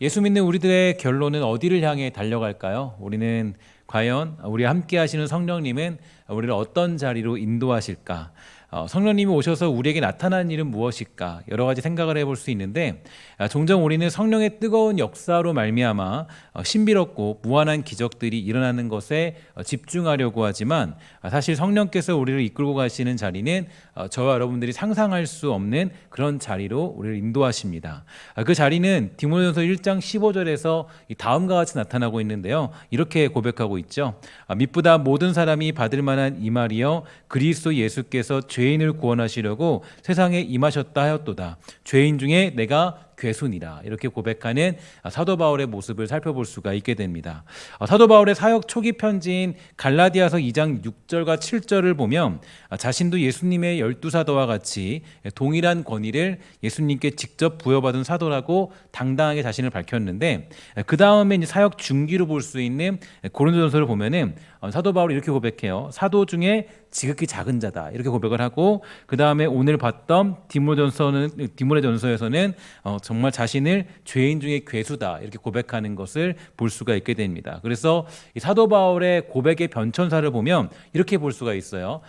예수 믿는 우리들의 결론은 어디를 향해 달려갈까요? 우리는 과연 우리 함께 하시는 성령님은 우리를 어떤 자리로 인도하실까? 성령님이 오셔서 우리에게 나타난 일은 무엇일까? 여러 가지 생각을 해볼 수 있는데 종종 우리는 성령의 뜨거운 역사로 말미암아 신비롭고 무한한 기적들이 일어나는 것에 집중하려고 하지만 사실 성령께서 우리를 이끌고 가시는 자리는 저와 여러분들이 상상할 수 없는 그런 자리로 우리를 인도하십니다. 그 자리는 디모데전서 1장 15절에서 다음과 같이 나타나고 있는데요. 이렇게 고백하고 있죠. 미쁘다 모든 사람이 받을 만한 이 말이여 그리스도 예수께서 죄인을 구원하시려고 세상에 임하셨다 하였도다. 죄인 중에 내가 괴순이라 이렇게 고백하는 사도 바울의 모습을 살펴볼 수가 있게 됩니다. 사도 바울의 사역 초기 편지인 갈라디아서 2장 6절과 7절을 보면 자신도 예수님의 12사도와 같이 동일한 권위를 예수님께 직접 부여받은 사도라고 당당하게 자신을 밝혔는데 그 다음에 이제 사역 중기로 볼 수 있는 고린도전서를 보면은 사도 바울이 이렇게 고백해요. 사도 중에 지극히 작은 자다 이렇게 고백을 하고 그 다음에 오늘 봤던 디모데전서에서는 정말 자신을 죄인 중에 괴수다 이렇게 고백하는 것을 볼 수가 있게 됩니다. 그래서 이 사도 바울의 고백의 변천사를 보면 이렇게 볼 수가 있어요.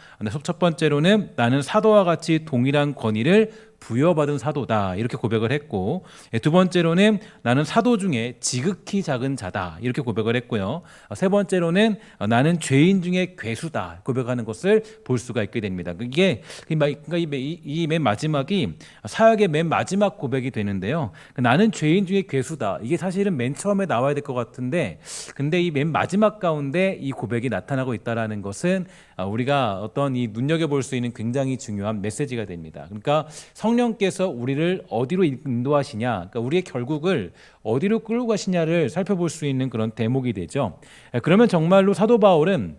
첫 번째로는 나는 사도와 같이 동일한 권위를 부여받은 사도다 이렇게 고백을 했고, 두 번째로는 나는 사도 중에 지극히 작은 자다 이렇게 고백을 했고요. 세 번째로는 나는 죄인 중에 괴수다 고백하는 것을 볼 수가 있게 됩니다. 이게 그러니까 이 맨 마지막이 사역의 맨 마지막 고백이 되는데요. 나는 죄인 중에 괴수다 이게 사실은 맨 처음에 나와야 될 것 같은데 근데 이 맨 마지막 가운데 이 고백이 나타나고 있다라는 것은 우리가 어떤 이 눈여겨볼 수 있는 굉장히 중요한 메시지가 됩니다. 그러니까 성령께서 우리를 어디로 인도하시냐, 그러니까 우리의 결국을 어디로 끌고 가시냐를 살펴볼 수 있는 그런 대목이 되죠. 그러면 정말로 사도 바울은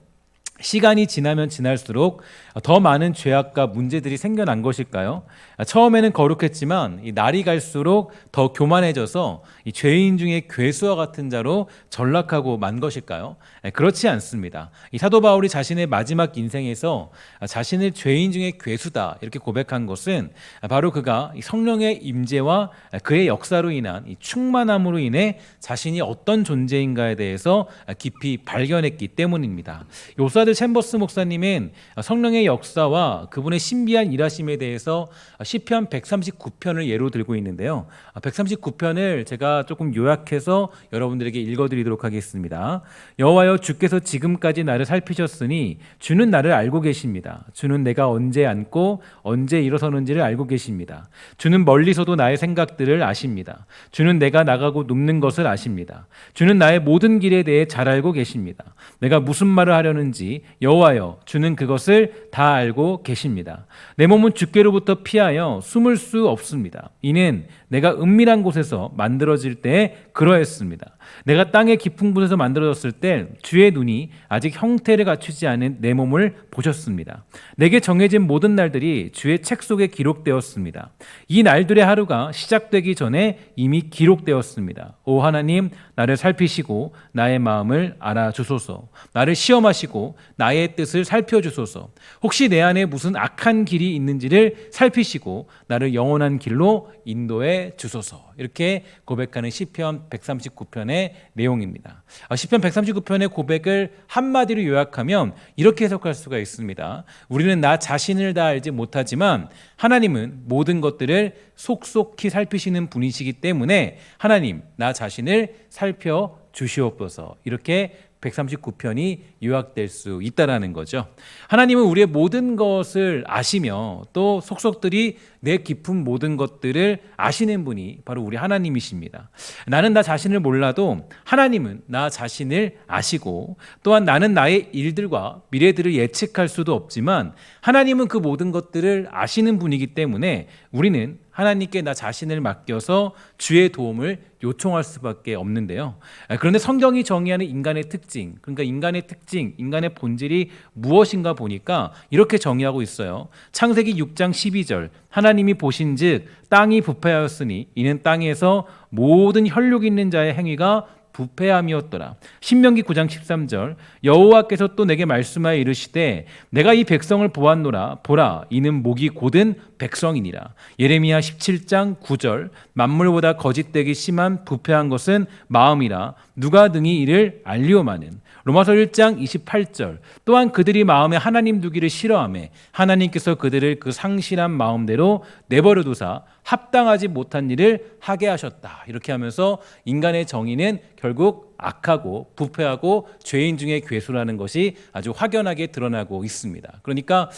시간이 지나면 지날수록 더 많은 죄악과 문제들이 생겨난 것일까요? 처음에는 거룩했지만 이 날이 갈수록 더 교만해져서 이 죄인 중에 괴수와 같은 자로 전락하고 만 것일까요? 그렇지 않습니다. 이 사도 바울이 자신의 마지막 인생에서 자신을 죄인 중에 괴수다 이렇게 고백한 것은 바로 그가 성령의 임재와 그의 역사로 인한 이 충만함으로 인해 자신이 어떤 존재인가에 대해서 깊이 발견했기 때문입니다. 요사드 챔버스 목사님은 성령의 역사와 그분의 신비한 일하심에 대해서 시편 139편을 예로 들고 있는데요. 139편을 제가 조금 요약해서 여러분들에게 읽어드리도록 하겠습니다. 여호와여 주께서 지금까지 나를 살피셨으니 주는 나를 알고 계십니다. 주는 내가 언제 앉고 언제 일어서는지를 알고 계십니다. 주는 멀리서도 나의 생각들을 아십니다. 주는 내가 나가고 눕는 것을 아십니다. 주는 나의 모든 길에 대해 잘 알고 계십니다. 내가 무슨 말을 하려는지 여호와여 주는 그것을 다 알고 계십니다. 내 몸은 주께로부터 피하여 숨을 수 없습니다. 이는 내가 은밀한 곳에서 만들어질 때에 그러했습니다. 내가 땅의 깊은 곳에서 만들어졌을 때 주의 눈이 아직 형태를 갖추지 않은 내 몸을 보셨습니다. 내게 정해진 모든 날들이 주의 책 속에 기록되었습니다. 이 날들의 하루가 시작되기 전에 이미 기록되었습니다. 오 하나님 나를 살피시고 나의 마음을 알아주소서. 나를 시험하시고 나의 뜻을 살펴주소서. 혹시 내 안에 무슨 악한 길이 있는지를 살피시고 나를 영원한 길로 인도해 주소서. 이렇게 고백하는 시편 139편의 내용입니다. 시편 139편의 고백을 한마디로 요약하면 이렇게 해석할 수가 있습니다. 우리는 나 자신을 다 알지 못하지만 하나님은 모든 것들을 속속히 살피시는 분이시기 때문에 하나님 나 자신을 살펴주시옵소서. 이렇게 139편이 요약될 수 있다라는 거죠. 하나님은 우리의 모든 것을 아시며 또 속속들이 내 깊은 모든 것들을 아시는 분이 바로 우리 하나님이십니다. 나는 나 자신을 몰라도 하나님은 나 자신을 아시고 또한 나는 나의 일들과 미래들을 예측할 수도 없지만 하나님은 그 모든 것들을 아시는 분이기 때문에 우리는 하나님께 나 자신을 맡겨서 주의 도움을 요청할 수밖에 없는데요. 그런데 성경이 정의하는 인간의 특징, 그러니까 인간의 특징, 인간의 본질이 무엇인가 보니까 이렇게 정의하고 있어요. 창세기 6장 12절 하나님이 보신즉 땅이 부패하였으니 이는 땅에서 모든 혈육 있는 자의 행위가 부패함이었더라. 신명기 9장 13절 여호와께서 또 내게 말씀하여 이르시되 내가 이 백성을 보았노라. 보라 이는 목이 곧은 백성이니라. 예레미야 17장 9절 만물보다 거짓되기 심한 부패한 것은 마음이라 누가 능히 이를 알리오마는. 로마서 1장 28절 또한 그들이 마음에 하나님 두기를 싫어하며 하나님께서 그들을 그 상실한 마음대로 내버려 두사 합당하지 못한 일을 하게 하셨다. 이렇게 하면서 인간의 정의는 결국 악하고 부패하고 죄인 중에 괴수라는 것이 아주 확연하게 드러나고 있습니다. 그러니까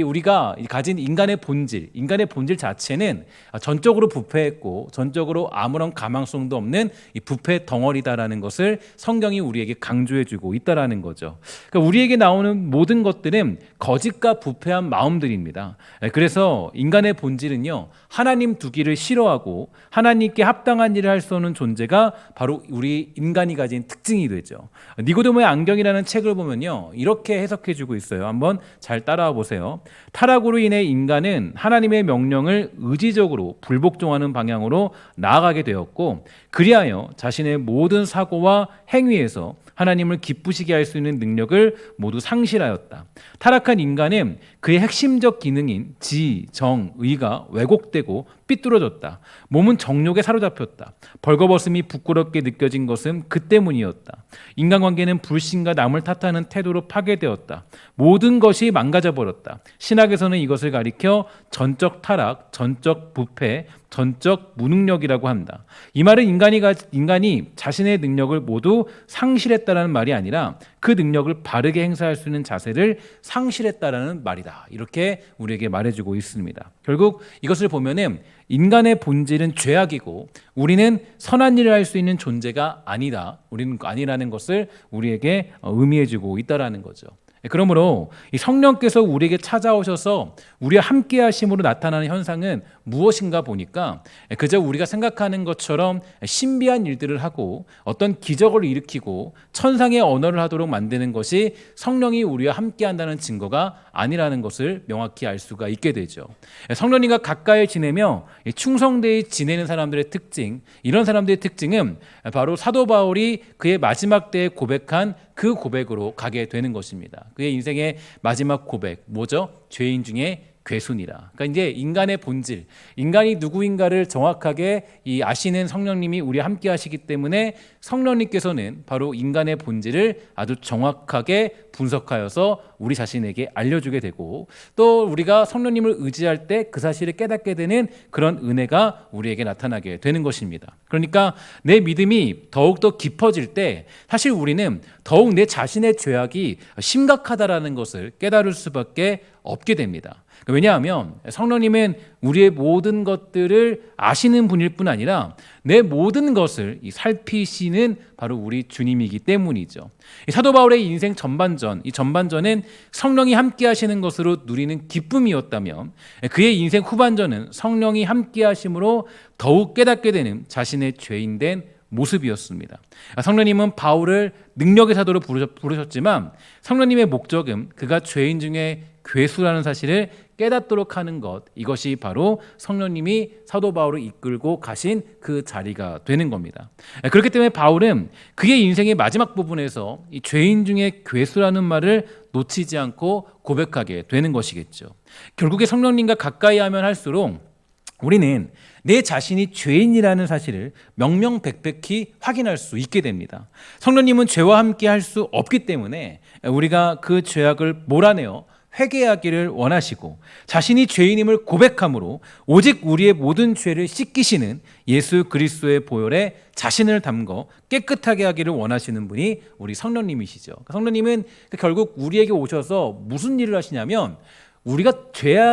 우리가 가진 인간의 본질 자체는 전적으로 부패했고 전적으로 아무런 가망성도 없는 이 부패 덩어리다라는 것을 성경이 우리에게 강조해주고 있다라는 거죠. 그러니까 우리에게 나오는 모든 것들은 거짓과 부패한 마음들입니다. 그래서 인간의 본질은요, 하나님 두기를 싫어하고 하나님께 합당한 일을 할 수 없는 존재가 바로 우리 인간이 가진 특징이 되죠. 니고데모의 안경이라는 책을 보면요, 이렇게 해석해주고 있어요. 한번 잘 따라와 보세요. 타락으로 인해 인간은 하나님의 명령을 의지적으로 불복종하는 방향으로 나아가게 되었고, 그리하여 자신의 모든 사고와 행위에서 하나님을 기쁘시게 할 수 있는 능력을 모두 상실하였다. 타락한 인간은 그의 핵심적 기능인 지, 정, 의가 왜곡되고 삐뚤어졌다. 몸은 정욕에 사로잡혔다. 벌거벗음이 부끄럽게 느껴진 것은 그 때문이었다. 인간관계는 불신과 남을 탓하는 태도로 파괴되었다. 모든 것이 망가져버렸다. 신학에서는 이것을 가리켜 전적 타락, 전적 부패, 전적 무능력이라고 한다. 이 말은 인간이 자신의 능력을 모두 상실했다는 말이 아니라 그 능력을 바르게 행사할 수 있는 자세를 상실했다는 말이다. 이렇게 우리에게 말해주고 있습니다. 결국 이것을 보면은 인간의 본질은 죄악이고 우리는 선한 일을 할 수 있는 존재가 아니다. 우리는 아니라는 것을 우리에게 의미해주고 있다라는 거죠. 그러므로 이 성령께서 우리에게 찾아오셔서 우리와 함께 하심으로 나타나는 현상은 무엇인가 보니까 그저 우리가 생각하는 것처럼 신비한 일들을 하고 어떤 기적을 일으키고 천상의 언어를 하도록 만드는 것이 성령이 우리와 함께 한다는 증거가 아니라는 것을 명확히 알 수가 있게 되죠. 성령님과 가까이 지내며 충성되이 지내는 사람들의 특징, 이런 사람들의 특징은 바로 사도 바울이 그의 마지막 때에 고백한 그 고백으로 가게 되는 것입니다. 그의 인생의 마지막 고백, 뭐죠? 죄인 중에 괴순이라. 그러니까 이제 인간의 본질, 인간이 누구인가를 정확하게 아시는 성령님이 우리와 함께 하시기 때문에 성령님께서는 바로 인간의 본질을 아주 정확하게 분석하여서 우리 자신에게 알려주게 되고, 또 우리가 성령님을 의지할 때 그 사실을 깨닫게 되는 그런 은혜가 우리에게 나타나게 되는 것입니다. 그러니까 내 믿음이 더욱더 깊어질 때 사실 우리는 더욱 내 자신의 죄악이 심각하다라는 것을 깨달을 수밖에 없게 됩니다. 왜냐하면 성령님은 우리의 모든 것들을 아시는 분일 뿐 아니라 내 모든 것을 살피시는 바로 우리 주님이기 때문이죠. 사도 바울의 인생 전반전, 이 전반전은 성령이 함께 하시는 것으로 누리는 기쁨이었다면 그의 인생 후반전은 성령이 함께 하심으로 더욱 깨닫게 되는 자신의 죄인된 모습이었습니다. 성령님은 바울을 능력의 사도로 부르셨지만 성령님의 목적은 그가 죄인 중에 괴수라는 사실을 깨닫도록 하는 것, 이것이 바로 성령님이 사도 바울을 이끌고 가신 그 자리가 되는 겁니다. 그렇기 때문에 바울은 그의 인생의 마지막 부분에서 이 죄인 중에 괴수라는 말을 놓치지 않고 고백하게 되는 것이겠죠. 결국에 성령님과 가까이 하면 할수록 우리는 내 자신이 죄인이라는 사실을 명명백백히 확인할 수 있게 됩니다. 성령님은 죄와 함께 할 수 없기 때문에 우리가 그 죄악을 몰아내어 회개하기를 원하시고 자신이 죄인임을 고백함으로 오직 우리의 모든 죄를 씻기시는 예수 그리스도의 보혈에 자신을 담궈 깨끗하게 하기를 원하시는 분이 우리 성령님이시죠. 성령님은 결국 우리에게 오셔서 무슨 일을 하시냐면 우리가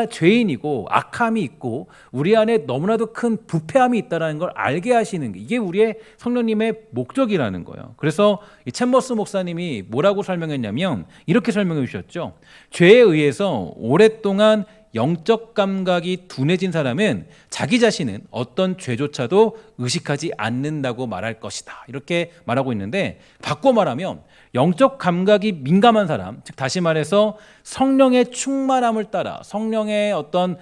죄인이고 악함이 있고 우리 안에 너무나도 큰 부패함이 있다는 걸 알게 하시는 게, 이게 우리의 성령님의 목적이라는 거예요. 그래서 이 챔버스 목사님이 뭐라고 설명했냐면 이렇게 설명해 주셨죠. 죄에 의해서 오랫동안 영적 감각이 둔해진 사람은 자기 자신은 어떤 죄조차도 의식하지 않는다고 말할 것이다. 이렇게 말하고 있는데, 바꿔 말하면 영적 감각이 민감한 사람, 즉 다시 말해서 성령의 충만함을 따라, 성령의 어떤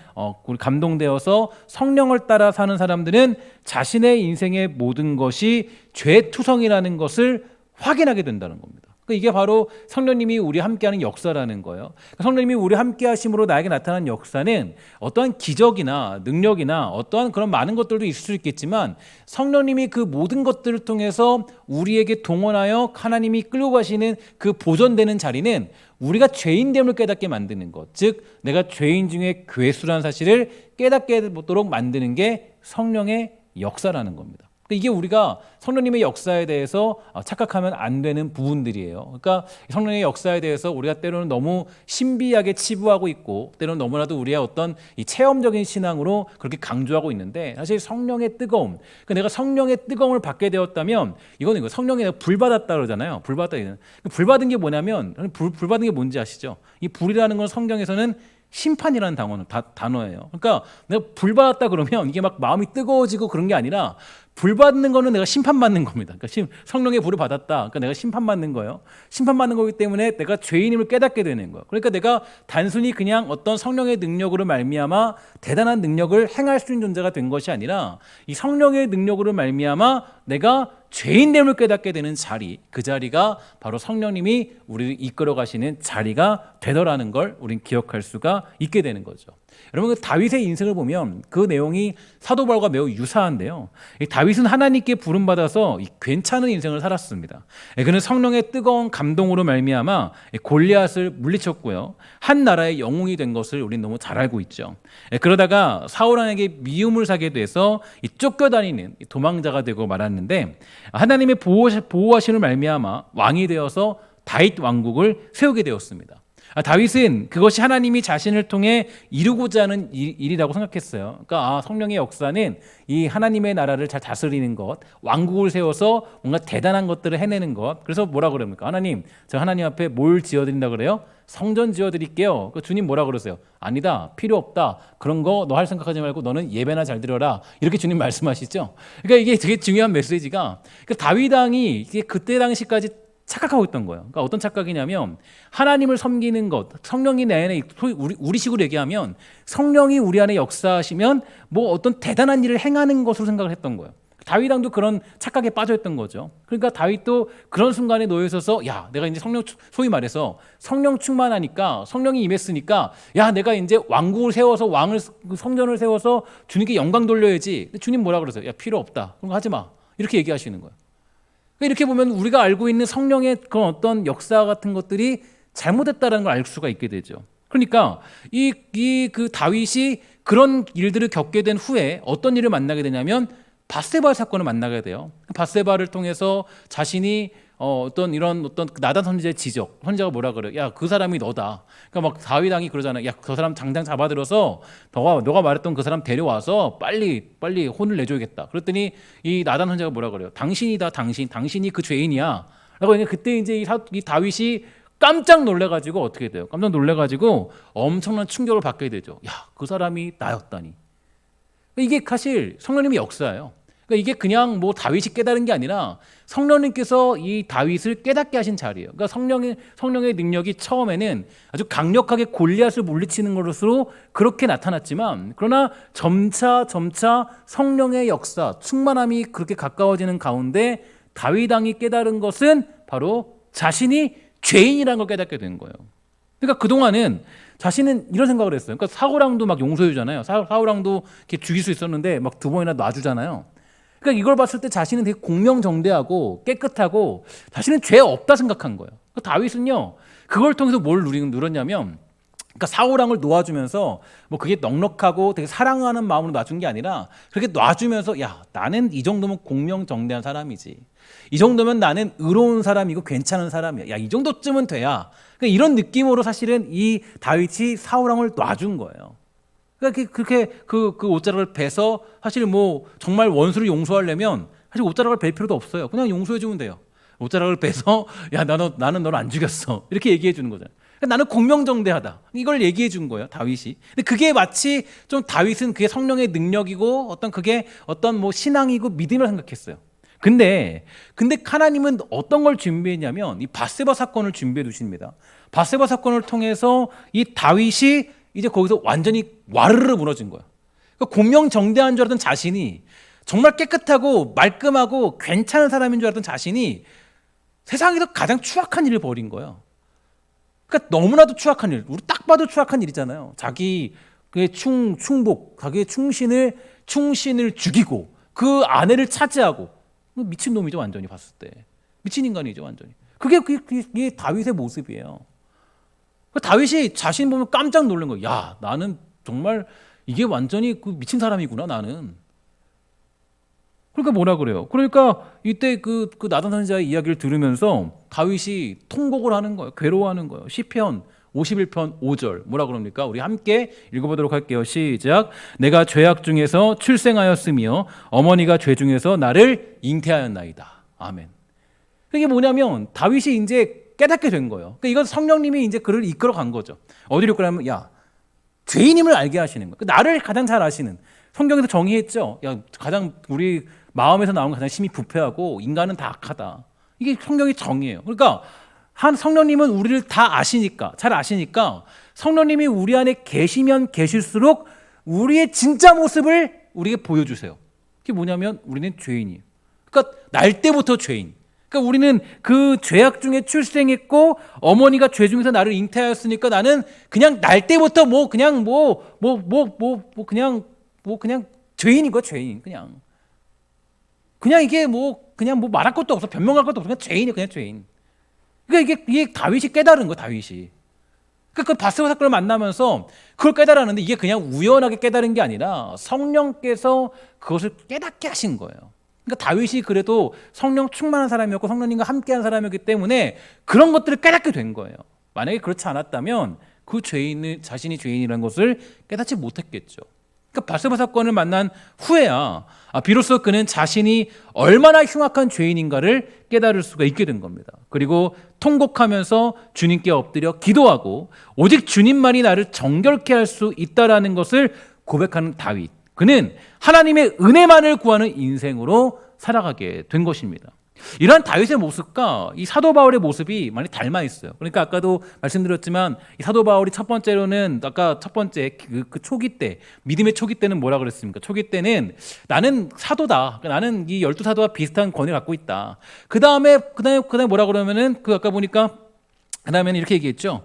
감동되어서 성령을 따라 사는 사람들은 자신의 인생의 모든 것이 죄투성이라는 것을 확인하게 된다는 겁니다. 이게 바로 성령님이 우리 함께하는 역사라는 거예요. 성령님이 우리 함께하심으로 나에게 나타난 역사는 어떠한 기적이나 능력이나 어떠한 그런 많은 것들도 있을 수 있겠지만, 성령님이 그 모든 것들을 통해서 우리에게 동원하여 하나님이 끌고 가시는 그 보존되는 자리는 우리가 죄인됨을 깨닫게 만드는 것, 즉 내가 죄인 중에 괴수라는 사실을 깨닫게 되도록 만드는 게 성령의 역사라는 겁니다. 이게 우리가 성령님의 역사에 대해서 착각하면 안 되는 부분들이에요. 그러니까 성령의 역사에 대해서 우리가 때로는 너무 신비하게 치부하고 있고, 때로는 너무나도 우리의 어떤 이 체험적인 신앙으로 그렇게 강조하고 있는데, 사실 성령의 뜨거움, 그러니까 내가 성령의 뜨거움을 받게 되었다면, 이거는 성령에 불 받았다 그러잖아요. 불 받았다. 불 받은 게 뭐냐면, 불 받은 게 뭔지 아시죠? 이 불이라는 건 성경에서는 심판이라는 단어예요. 그러니까 내가 불 받았다 그러면 이게 막 마음이 뜨거워지고 그런 게 아니라, 불 받는 거는 내가 심판받는 겁니다. 그러니까 성령의 불을 받았다. 그러니까 내가 심판받는 거예요. 심판받는 거기 때문에 내가 죄인임을 깨닫게 되는 거예요. 그러니까 내가 단순히 그냥 어떤 성령의 능력으로 말미암아 대단한 능력을 행할 수 있는 존재가 된 것이 아니라, 이 성령의 능력으로 말미암아 내가 죄인됨을 깨닫게 되는 자리, 그 자리가 바로 성령님이 우리를 이끌어 가시는 자리가 되더라는 걸 우린 기억할 수가 있게 되는 거죠. 여러분, 그 다윗의 인생을 보면 그 내용이 사도 바울과 매우 유사한데요. 이 다윗은 하나님께 부름받아서 괜찮은 인생을 살았습니다. 그는 성령의 뜨거운 감동으로 말미암아 골리앗을 물리쳤고요, 한 나라의 영웅이 된 것을 우리는 너무 잘 알고 있죠. 그러다가 사울 왕에게 미움을 사게 돼서 쫓겨다니는 도망자가 되고 말았는데, 하나님의 보호하심을 말미암아 왕이 되어서 다윗 왕국을 세우게 되었습니다. 다윗은 그것이 하나님이 자신을 통해 이루고자 하는 일이라고 생각했어요. 그러니까 성령의 역사는 이 하나님의 나라를 잘 다스리는 것, 왕국을 세워서 뭔가 대단한 것들을 해내는 것. 그래서 뭐라 그럽니까? 하나님, 저 하나님 앞에 뭘 지어드린다 그래요? 성전 지어드릴게요. 주님 뭐라 그러세요? 아니다, 필요 없다, 그런 거 너 할 생각하지 말고 너는 예배나 잘 드려라, 이렇게 주님 말씀하시죠. 그러니까 이게 되게 중요한 메시지가, 다윗 왕이 그때 당시까지 착각하고 있던 거예요. 그러니까 어떤 착각이냐면, 하나님을 섬기는 것, 성령이 내 안에, 우리식으로 얘기하면 성령이 우리 안에 역사하시면 뭐 어떤 대단한 일을 행하는 것으로 생각을 했던 거예요. 다윗 왕도 그런 착각에 빠져있던 거죠. 그러니까 다윗도 그런 순간에 놓여 있어서, 야, 내가 이제 소위 말해서 성령 충만하니까, 성령이 임했으니까, 야, 내가 이제 왕국을 세워서 성전을 세워서 주님께 영광 돌려야지. 근데 주님 뭐라 그러세요? 야, 필요 없다, 그런 거 하지 마, 이렇게 얘기하시는 거예요. 이렇게 보면 우리가 알고 있는 성령의 그런 어떤 역사 같은 것들이 잘못됐다는 걸 알 수가 있게 되죠. 그러니까 그 다윗이 그런 일들을 겪게 된 후에 어떤 일을 만나게 되냐면, 밧세바 사건을 만나게 돼요. 밧세바를 통해서 자신이 어떤 나단 선지자의 지적, 선지자가 뭐라 그래요? 야, 그 사람이 너다. 그러니까 막 다윗 왕이 그러잖아요. 야, 그 사람 당장 잡아들여서 너가 말했던 그 사람 데려와서 빨리 혼을 내줘야겠다. 그랬더니 이 나단 선지자가 뭐라 그래요? 당신이다, 당신이 그 죄인이야. 라고 했는데, 그때 이제 이 다윗이 깜짝 놀래가지고 어떻게 돼요? 깜짝 놀래가지고 엄청난 충격을 받게 되죠. 야, 그 사람이 나였다니. 이게 사실 성령님의 역사예요. 그러니까 이게 그냥 뭐 다윗이 깨달은 게 아니라 성령님께서 이 다윗을 깨닫게 하신 자리예요. 그러니까 성령의 능력이 처음에는 아주 강력하게 골리앗을 물리치는 것으로 그렇게 나타났지만, 그러나 점차 성령의 역사, 충만함이 그렇게 가까워지는 가운데 다윗 왕이 깨달은 것은 바로 자신이 죄인이라는 걸 깨닫게 된 거예요. 그러니까 그동안은 자신은 이런 생각을 했어요. 그러니까 사울 왕도 막 용서해주잖아요. 사울 왕도 이렇게 죽일 수 있었는데 막 2번이나 놔주잖아요. 그러니까 이걸 봤을 때 자신은 되게 공명정대하고 깨끗하고 자신은 죄 없다 생각한 거예요. 그러니까 다윗은요, 그걸 통해서 뭘 누렸냐면, 그러니까 사울 왕을 놓아주면서 뭐 그게 넉넉하고 되게 사랑하는 마음으로 놔준 게 아니라, 그렇게 놔주면서, 야, 나는 이 정도면 공명정대한 사람이지, 이 정도면 나는 의로운 사람이고 괜찮은 사람이야, 야, 이 정도쯤은 돼야, 그러니까 이런 느낌으로 사실은 이 다윗이 사울 왕을 놔준 거예요. 그러니까 그렇게 그 옷자락을 베서, 사실 뭐 정말 원수를 용서하려면 사실 옷자락을 벨 필요도 없어요. 그냥 용서해 주면 돼요. 옷자락을 베서, 야, 나는 너를 안 죽였어, 이렇게 얘기해 주는 거잖아요. 나는 공명정대하다. 이걸 얘기해 준 거예요, 다윗이. 근데 그게 마치 좀 다윗은 그게 성령의 능력이고 그게 어떤 뭐 신앙이고 믿음을 생각했어요. 근데 하나님은 어떤 걸 준비했냐면 이 밧세바 사건을 준비해 두십니다. 밧세바 사건을 통해서 이 다윗이 이제 거기서 완전히 와르르 무너진 거예요. 그러니까 공명정대한 줄 알았던 자신이, 정말 깨끗하고 말끔하고 괜찮은 사람인 줄 알았던 자신이 세상에서 가장 추악한 일을 벌인 거예요. 그러니까 너무나도 추악한 일, 우리 딱 봐도 추악한 일이잖아요. 자기의 충복, 자기의 충신을 죽이고 그 아내를 차지하고, 미친 놈이죠, 완전히 봤을 때. 미친 인간이죠, 완전히. 그게 다윗의 모습이에요. 다윗이 자신 보면 깜짝 놀란 거예요. 야, 나는 정말 이게 완전히 그 미친 사람이구나, 나는. 그러니까 뭐라 그래요? 그러니까 이때 그 나단 선지자의 이야기를 들으면서 다윗이 통곡을 하는 거예요. 괴로워하는 거예요. 시편 51편 5절 뭐라 그럽니까? 우리 함께 읽어보도록 할게요. 시작. 내가 죄악 중에서 출생하였으며 어머니가 죄 중에서 나를 잉태하였나이다. 아멘. 이게 뭐냐면 다윗이 이제 깨닫게 된 거예요. 그러니까 이건 성령님이 이제 그를 이끌어 간 거죠. 어디로 이끌어가면, 야, 죄인임을 알게 하시는 거예요. 나를 가장 잘 아시는, 성경에서 정의했죠. 야, 가장 우리 마음에서 나온 가장 심히 부패하고 인간은 다 악하다. 이게 성경의 정의예요. 그러니까 한 성령님은 우리를 다 아시니까, 잘 아시니까 성령님이 우리 안에 계시면 계실수록 우리의 진짜 모습을 우리에게 보여주세요. 그게 뭐냐면 우리는 죄인이에요. 그러니까 날 때부터 죄인. 그러니까 우리는 그 죄악 중에 출생했고 어머니가 죄 중에서 나를 잉태하였으니까 나는 그냥 날 때부터 그냥 죄인인 거야, 죄인. 그냥 이게 그냥 말할 것도 없어, 변명할 것도 없어, 그냥 죄인이야, 그냥 죄인. 그러니까 이게 다윗이 깨달은 거야, 다윗이. 그러니까 그 밧세바 사건을 만나면서 그걸 깨달았는데 이게 그냥 우연하게 깨달은 게 아니라 성령께서 그것을 깨닫게 하신 거예요. 그러니까 다윗이 그래도 성령 충만한 사람이었고 성령님과 함께한 사람이었기 때문에 그런 것들을 깨닫게 된 거예요. 만약에 그렇지 않았다면 그 자신이 죄인이라는 것을 깨닫지 못했겠죠. 그러니까 밧세바 사건을 만난 후에야 비로소 그는 자신이 얼마나 흉악한 죄인인가를 깨달을 수가 있게 된 겁니다. 그리고 통곡하면서 주님께 엎드려 기도하고 오직 주님만이 나를 정결케 할 수 있다라는 것을 고백하는 다윗. 그는 하나님의 은혜만을 구하는 인생으로 살아가게 된 것입니다. 이러한 다윗의 모습과 이 사도 바울의 모습이 많이 닮아 있어요. 그러니까 아까도 말씀드렸지만 이 사도 바울이 첫 번째로는 아까 첫 번째 그 초기 때, 믿음의 초기 때는 뭐라 그랬습니까? 초기 때는 나는 사도다. 나는 이 12사도와 비슷한 권위를 갖고 있다. 그 다음에 뭐라 그러면은 아까 보니까 그 다음에는 이렇게 얘기했죠.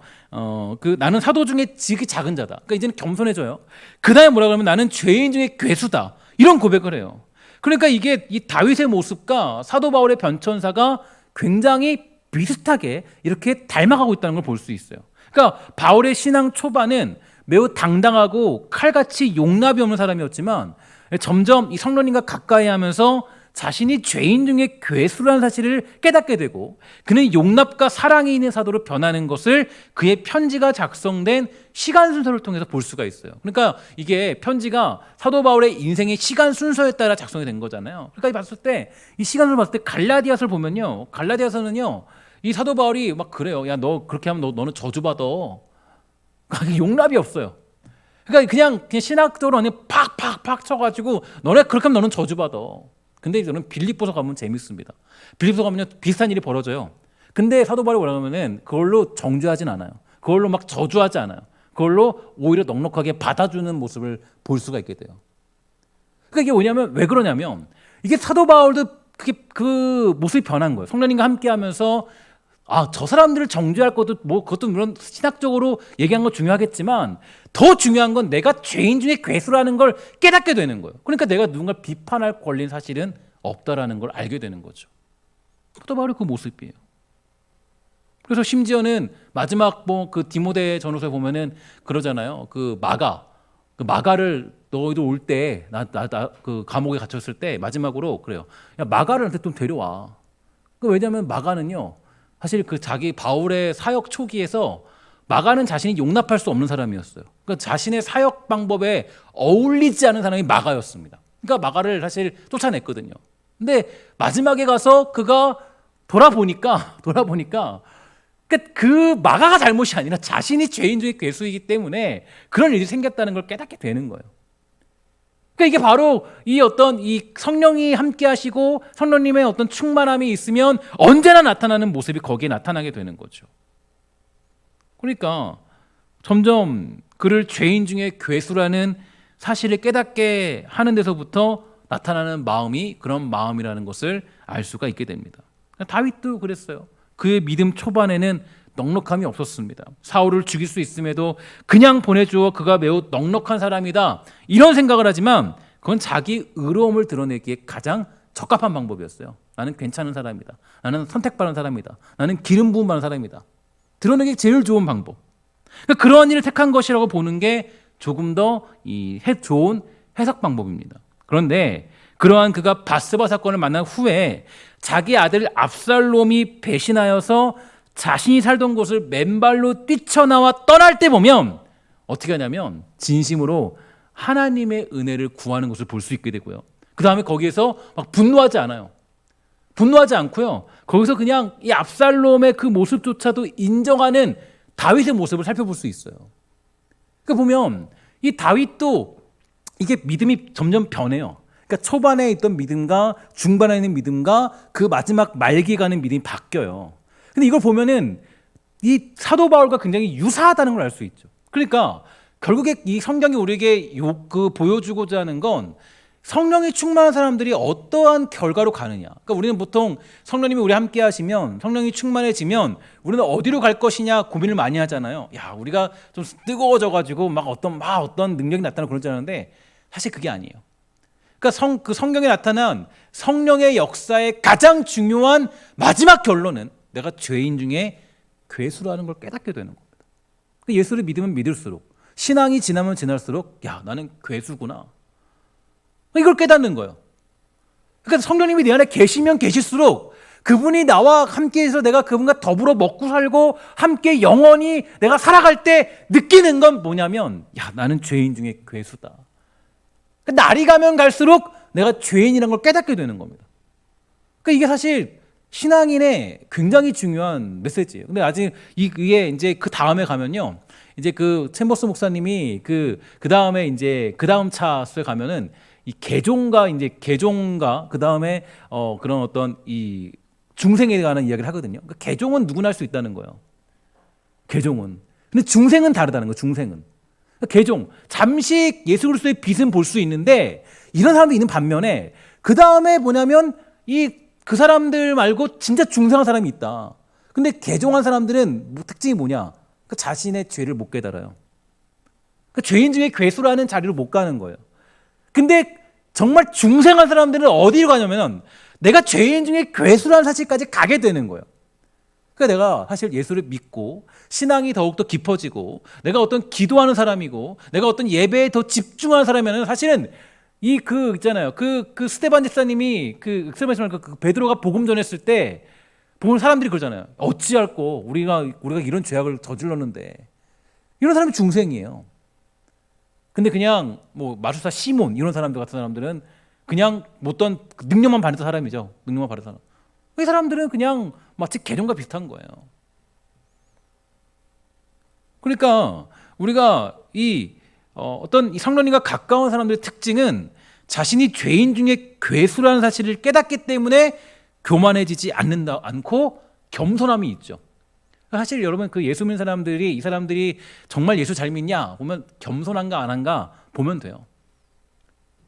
나는 사도 중에 지극히 작은 자다. 그러니까 이제는 겸손해져요. 그 다음에 뭐라 그러면 나는 죄인 중에 괴수다. 이런 고백을 해요. 그러니까 이게 이 다윗의 모습과 사도 바울의 변천사가 굉장히 비슷하게 이렇게 닮아가고 있다는 걸 볼 수 있어요. 그러니까 바울의 신앙 초반은 매우 당당하고 칼같이 용납이 없는 사람이었지만 점점 이 성령님과 가까이 하면서 자신이 죄인 중에 괴수라는 사실을 깨닫게 되고 그는 용납과 사랑이 있는 사도로 변하는 것을 그의 편지가 작성된 시간 순서를 통해서 볼 수가 있어요. 그러니까 이게 편지가 사도 바울의 인생의 시간 순서에 따라 작성이 된 거잖아요. 그러니까 이 시간을 봤을 때 갈라디아서를 보면요, 갈라디아서는요 이 사도 바울이 막 그래요. 야, 너 그렇게 하면 너는 저주받아. 용납이 없어요. 그러니까 그냥 신학적으로 그냥 팍팍팍 쳐가지고 너네 그렇게 하면 너는 저주받아. 근데 저는 빌립보서 가면 재밌습니다. 빌립보서 가면 비슷한 일이 벌어져요. 근데 사도 바울이 뭐라 하면은 그걸로 정죄하진 않아요. 그걸로 막 저주하지 않아요. 그걸로 오히려 넉넉하게 받아주는 모습을 볼 수가 있게 돼요. 그러니까 이게 뭐냐면 왜 그러냐면 이게 사도 바울도 그 모습이 변한 거예요. 성령님과 함께하면서 저 사람들을 정죄할 것도 그것도 물론 신학적으로 얘기한 건 중요하겠지만 더 중요한 건 내가 죄인 중에 괴수라는 걸 깨닫게 되는 거예요. 그러니까 내가 누군가를 비판할 권리는 사실은 없다라는 걸 알게 되는 거죠. 사도 바울의 그 모습이에요. 그래서 심지어는 마지막 그 디모데 전후서에 보면은 그러잖아요. 그 마가를 너희도 올 때 그 감옥에 갇혔을 때 마지막으로 그래요. 야, 마가를 좀 데려와. 왜냐하면 마가는요. 사실 자기 바울의 사역 초기에서 마가는 자신이 용납할 수 없는 사람이었어요. 그러니까 자신의 사역 방법에 어울리지 않은 사람이 마가였습니다. 그러니까 마가를 사실 쫓아냈거든요. 근데 마지막에 가서 그가 돌아보니까 그러니까 그러니까 그 마가가 잘못이 아니라 자신이 죄인 중에 괴수이기 때문에 그런 일이 생겼다는 걸 깨닫게 되는 거예요. 그러니까 이게 바로 이 어떤 이 성령이 함께 하시고 성령님의 어떤 충만함이 있으면 언제나 나타나는 모습이 거기에 나타나게 되는 거죠. 그러니까 점점 그를 죄인 중에 괴수라는 사실을 깨닫게 하는 데서부터 나타나는 마음이 그런 마음이라는 것을 알 수가 있게 됩니다. 다윗도 그랬어요. 그의 믿음 초반에는 넉넉함이 없었습니다. 사울을 죽일 수 있음에도 그냥 보내주어 그가 매우 넉넉한 사람이다 이런 생각을 하지만 그건 자기 의로움을 드러내기에 가장 적합한 방법이었어요. 나는 괜찮은 사람이다. 나는 선택받은 사람이다. 나는 기름 부음 받은 사람이다. 드러내기 제일 좋은 방법. 그러니까 그러한 일을 택한 것이라고 보는 게 조금 더 좋은 해석 방법입니다. 그런데 그러한 그가 바스바 사건을 만난 후에 자기 아들 압살롬이 배신하여서 자신이 살던 곳을 맨발로 뛰쳐나와 떠날 때 보면 어떻게 하냐면 진심으로 하나님의 은혜를 구하는 것을 볼 수 있게 되고요. 그 다음에 거기에서 막 분노하지 않아요. 분노하지 않고요. 거기서 그냥 이 압살롬의 그 모습조차도 인정하는 다윗의 모습을 살펴볼 수 있어요. 그 보면 이 다윗도 이게 믿음이 점점 변해요. 그러니까 초반에 있던 믿음과 중반에 있는 믿음과 그 마지막 말기에 가는 믿음이 바뀌어요. 근데 이걸 보면은 이 사도 바울과 굉장히 유사하다는 걸 알 수 있죠. 그러니까 결국에 이 성경이 우리에게 보여주고자 하는 건 성령이 충만한 사람들이 어떠한 결과로 가느냐. 그러니까 우리는 보통 성령님이 우리 함께 하시면 성령이 충만해지면 우리는 어디로 갈 것이냐 고민을 많이 하잖아요. 야, 우리가 좀 뜨거워져가지고 막 어떤 능력이 나타나고 그러지 않은데 사실 그게 아니에요. 그러니까 그 성경에 나타난 성령의 역사의 가장 중요한 마지막 결론은 내가 죄인 중에 괴수라는 걸 깨닫게 되는 겁니다. 예수를 믿으면 믿을수록 신앙이 지나면 지날수록 야, 나는 괴수구나. 이걸 깨닫는 거예요. 그러니까 성령님이 내 안에 계시면 계실수록 그분이 나와 함께해서 내가 그분과 더불어 먹고 살고 함께 영원히 내가 살아갈 때 느끼는 건 뭐냐면 야, 나는 죄인 중에 괴수다. 그러니까 날이 가면 갈수록 내가 죄인이라는 걸 깨닫게 되는 겁니다. 그러니까 이게 사실 신앙인의 굉장히 중요한 메시지예요. 근데 아직 이게 이제 그 다음에 가면요. 이제 그 챔버스 목사님이 그 다음에 이제 그 다음 차수에 가면은 이 개종과 그 다음에 그런 어떤 이 중생에 관한 이야기를 하거든요. 그러니까 개종은 누구나 할 수 있다는 거예요. 개종은. 근데 중생은 다르다는 거예요. 중생은. 그러니까 개종. 잠시 예수 그리스도의 빛은 볼 수 있는데 이런 사람도 있는 반면에 그 다음에 뭐냐면 그 사람들 말고 진짜 중생한 사람이 있다. 근데 개종한 사람들은 특징이 뭐냐? 그 자신의 죄를 못 깨달아요. 그 죄인 중에 괴수라는 자리로 못 가는 거예요. 근데 정말 중생한 사람들은 어디로 가냐면 내가 죄인 중에 괴수라는 사실까지 가게 되는 거예요. 그러니까 내가 사실 예수를 믿고 신앙이 더욱더 깊어지고 내가 어떤 기도하는 사람이고 내가 어떤 예배에 더 집중하는 사람이면 사실은 있잖아요. 스데반 집사님이 베드로가 복음 전했을 때 보면 사람들이 그러잖아요. 어찌할꼬 우리가 이런 죄악을 저질렀는데 이런 사람이 중생이에요. 근데 그냥 뭐 마술사 시몬 이런 사람들 같은 사람들은 그냥 어떤 능력만 받은 사람이죠. 능력만 받은 사람. 이 사람들은 그냥 마치 개종과 비슷한 거예요. 그러니까 우리가 어떤 이 성령님과 가까운 사람들의 특징은 자신이 죄인 중에 괴수라는 사실을 깨닫기 때문에 교만해지지 않고 겸손함이 있죠. 사실 여러분 그 예수 믿는 사람들이 이 사람들이 정말 예수 잘 믿냐 보면 겸손한가 안 한가 보면 돼요.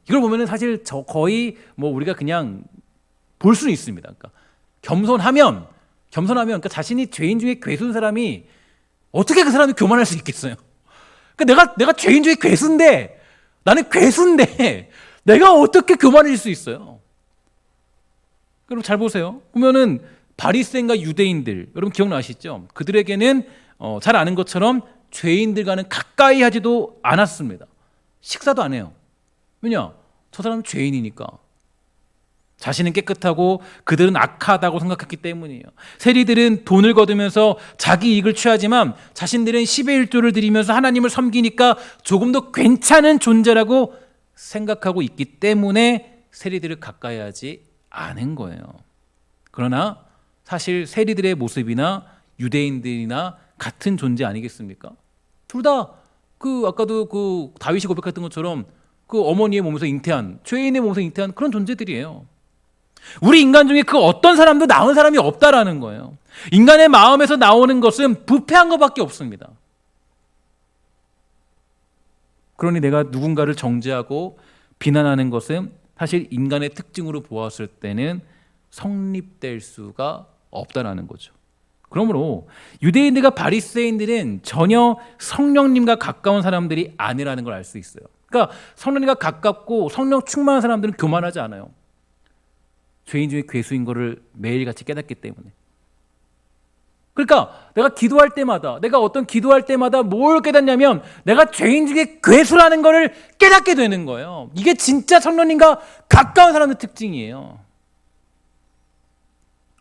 이걸 보면은 사실 거의 뭐 우리가 그냥 볼 수는 있습니다. 그러니까 겸손하면 그러니까 자신이 죄인 중에 괴수인 사람이 어떻게 그 사람이 교만할 수 있겠어요? 그러니까 내가 죄인 중에 괴수인데 나는 괴수인데 내가 어떻게 교만해질 수 있어요? 여러분 잘 보세요. 보면은 바리새인과 유대인들 여러분 기억나시죠? 그들에게는 잘 아는 것처럼 죄인들과는 가까이 하지도 않았습니다. 식사도 안 해요. 왜냐? 저 사람은 죄인이니까. 자신은 깨끗하고 그들은 악하다고 생각했기 때문이에요. 세리들은 돈을 거두면서 자기 이익을 취하지만 자신들은 10의 1조를 드리면서 하나님을 섬기니까 조금 더 괜찮은 존재라고 생각하고 있기 때문에 세리들을 가까이 하지 않은 거예요. 그러나 사실 세리들의 모습이나 유대인들이나 같은 존재 아니겠습니까? 둘 다 아까도 다윗이 고백했던 것처럼 어머니의 몸에서 잉태한, 죄인의 몸에서 잉태한 그런 존재들이에요. 우리 인간 중에 그 어떤 사람도 나은 사람이 없다라는 거예요. 인간의 마음에서 나오는 것은 부패한 것밖에 없습니다. 그러니 내가 누군가를 정죄하고 비난하는 것은 사실 인간의 특징으로 보았을 때는 성립될 수가 없다라는 거죠. 그러므로 유대인들과 바리새인들은 전혀 성령님과 가까운 사람들이 아니라는 걸 알 수 있어요. 그러니까 성령님과 가깝고 성령 충만한 사람들은 교만하지 않아요. 죄인 중에 괴수인 것을 매일같이 깨닫기 때문에. 그러니까 내가 기도할 때마다, 내가 어떤 기도할 때마다 뭘 깨닫냐면 내가 죄인 중에 괴수라는 것을 깨닫게 되는 거예요. 이게 진짜 성령님과 가까운 사람의 특징이에요.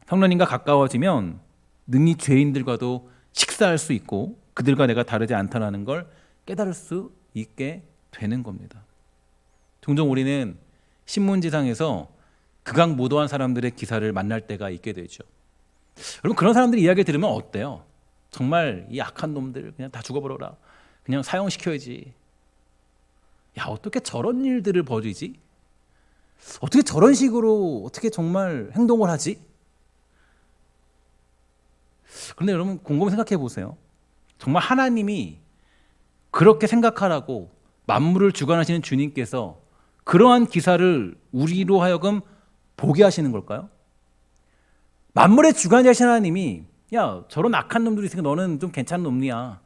성령님과 가까워지면 능히 죄인들과도 식사할 수 있고 그들과 내가 다르지 않다는 걸 깨달을 수 있게 되는 겁니다. 종종 우리는 신문지상에서 극악무도한 사람들의 기사를 만날 때가 있게 되죠. 여러분, 그런 사람들의 이야기를 들으면 어때요? 정말 이 악한 놈들 그냥 다 죽어버려라, 그냥 사형시켜야지. 야, 어떻게 저런 일들을 벌이지? 어떻게 저런 식으로 어떻게 정말 행동을 하지? 그런데 여러분, 곰곰이 생각해 보세요. 정말 하나님이 그렇게 생각하라고 만물을 주관하시는 주님께서 그러한 기사를 우리로 하여금 보게 하시는 걸까요? 만물의 주관자신 하나님이 야, 저런 악한 놈들이 있으니까 너는 좀 괜찮은 놈이야,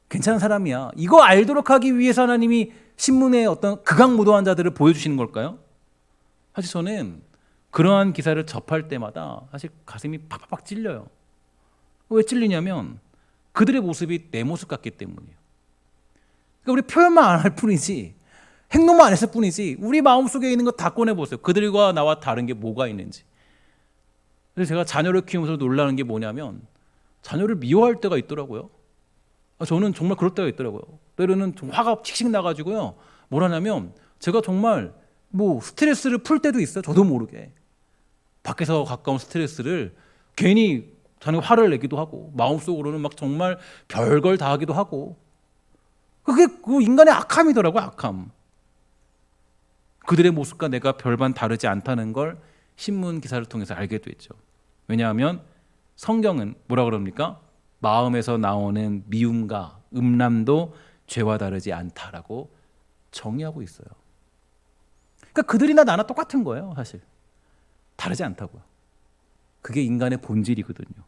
괜찮은 사람이야, 이거 알도록 하기 위해서 하나님이 신문에 어떤 극악무도한 자들을 보여주시는 걸까요? 사실 저는 그러한 기사를 접할 때마다 사실 가슴이 팍팍 찔려요. 왜 찔리냐면 그들의 모습이 내 모습 같기 때문이에요. 그러니까 우리 표현만 안 할 뿐이지, 행동만 안 했을 뿐이지, 우리 마음속에 있는 거 다 꺼내보세요. 그들과 나와 다른 게 뭐가 있는지. 그래서 제가 자녀를 키우면서 놀라는 게 뭐냐면 자녀를 미워할 때가 있더라고요. 저는 정말 그럴 때가 있더라고요. 때로는 좀 화가 칙칙 나가지고요, 뭘 하냐면 제가 정말 스트레스를 풀 때도 있어요. 저도 모르게 밖에서 가까운 스트레스를 괜히 자녀가 화를 내기도 하고 마음속으로는 막 정말 별걸 다 하기도 하고, 그게 인간의 악함이더라고요. 악함. 그들의 모습과 내가 별반 다르지 않다는 걸 신문 기사를 통해서 알게 됐죠. 왜냐하면 성경은 뭐라 그럽니까? 마음에서 나오는 미움과 음란도 죄와 다르지 않다라고 정의하고 있어요. 그러니까 그들이나 나나 똑같은 거예요. 사실 다르지 않다고요. 그게 인간의 본질이거든요.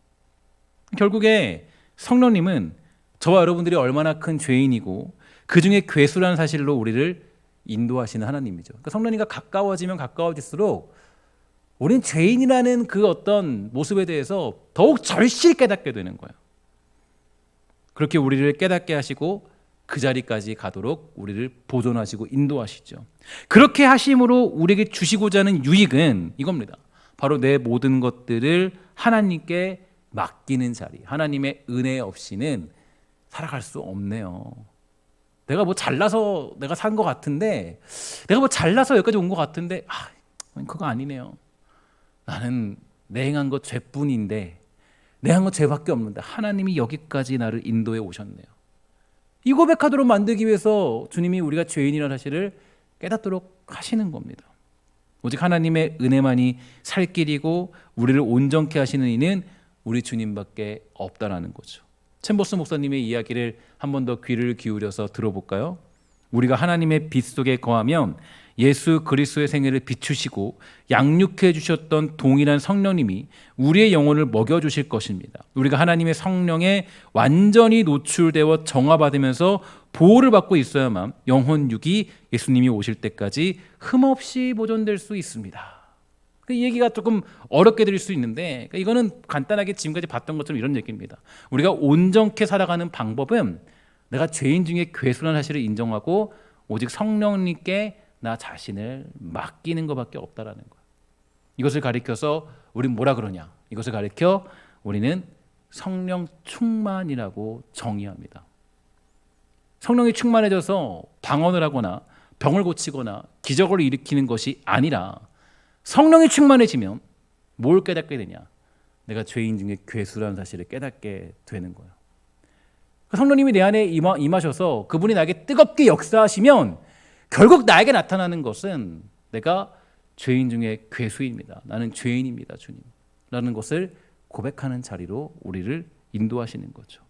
결국에 성령님은 저와 여러분들이 얼마나 큰 죄인이고 그 중에 괴수라는 사실로 우리를 인도하시는 하나님이죠. 그러니까 성령님과 가까워지면 가까워질수록 우리는 죄인이라는 그 어떤 모습에 대해서 더욱 절실히 깨닫게 되는 거예요. 그렇게 우리를 깨닫게 하시고 그 자리까지 가도록 우리를 보존하시고 인도하시죠. 그렇게 하심으로 우리에게 주시고자 하는 유익은 이겁니다. 바로 내 모든 것들을 하나님께 맡기는 자리. 하나님의 은혜 없이는 살아갈 수 없네요. 내가 잘나서 내가 산 것 같은데, 내가 잘나서 여기까지 온 것 같은데, 그거 아니네요. 나는 내 행한 것 죄뿐인데, 내 한 것 죄밖에 없는데 하나님이 여기까지 나를 인도해 오셨네요. 이 고백하도록 만들기 위해서 주님이 우리가 죄인이라는 사실을 깨닫도록 하시는 겁니다. 오직 하나님의 은혜만이 살 길이고 우리를 온전케 하시는 이는 우리 주님밖에 없다라는 거죠. 챔버스 목사님의 이야기를 한 번 더 귀를 기울여서 들어볼까요? 우리가 하나님의 빛 속에 거하면 예수 그리스도의 생애를 비추시고 양육해 주셨던 동일한 성령님이 우리의 영혼을 먹여주실 것입니다. 우리가 하나님의 성령에 완전히 노출되어 정화받으면서 보호를 받고 있어야만 영혼 육이 예수님이 오실 때까지 흠없이 보존될 수 있습니다. 이 얘기가 조금 어렵게 들릴 수 있는데, 이거는 간단하게 지금까지 봤던 것처럼 이런 얘기입니다. 우리가 온전케 살아가는 방법은 내가 죄인 중에 괴수라는 사실을 인정하고 오직 성령님께 나 자신을 맡기는 것밖에 없다라는 거예요. 이것을 가리켜서 우리는 뭐라 그러냐? 이것을 가리켜 우리는 성령 충만이라고 정의합니다. 성령이 충만해져서 방언을 하거나 병을 고치거나 기적을 일으키는 것이 아니라 성령이 충만해지면 뭘 깨닫게 되냐? 내가 죄인 중에 괴수라는 사실을 깨닫게 되는 거예요. 성령님이 내 안에 임하셔서 그분이 나에게 뜨겁게 역사하시면 결국 나에게 나타나는 것은 내가 죄인 중에 괴수입니다. 나는 죄인입니다, 주님. 라는 것을 고백하는 자리로 우리를 인도하시는 거죠.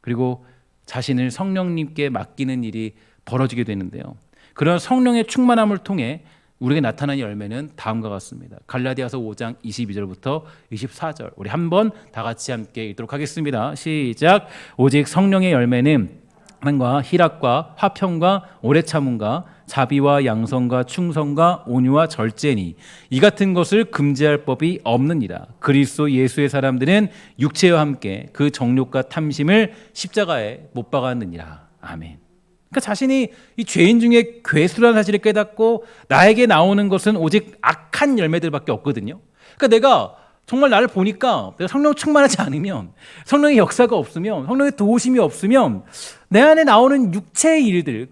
그리고 자신을 성령님께 맡기는 일이 벌어지게 되는데요. 그런 성령의 충만함을 통해 우리에게 나타나는 열매는 다음과 같습니다. 갈라디아서 5장 22절부터 24절 우리 한번 다 같이 함께 읽도록 하겠습니다. 시작. 오직 성령의 열매는 사랑과 희락과 화평과 오래 참음과 자비와 양선과 충성과 온유와 절제니 이 같은 것을 금지할 법이 없느니라. 그리스도 예수의 사람들은 육체와 함께 그 정욕과 탐심을 십자가에 못 박았느니라. 아멘. 그러니까 자신이 이 죄인 중에 괴수라는 사실을 깨닫고 나에게 나오는 것은 오직 악한 열매들밖에 없거든요. 그러니까 내가 정말 나를 보니까 내가 성령 충만하지 않으면, 성령의 역사가 없으면, 성령의 도우심이 없으면 내 안에 나오는 육체의 일들,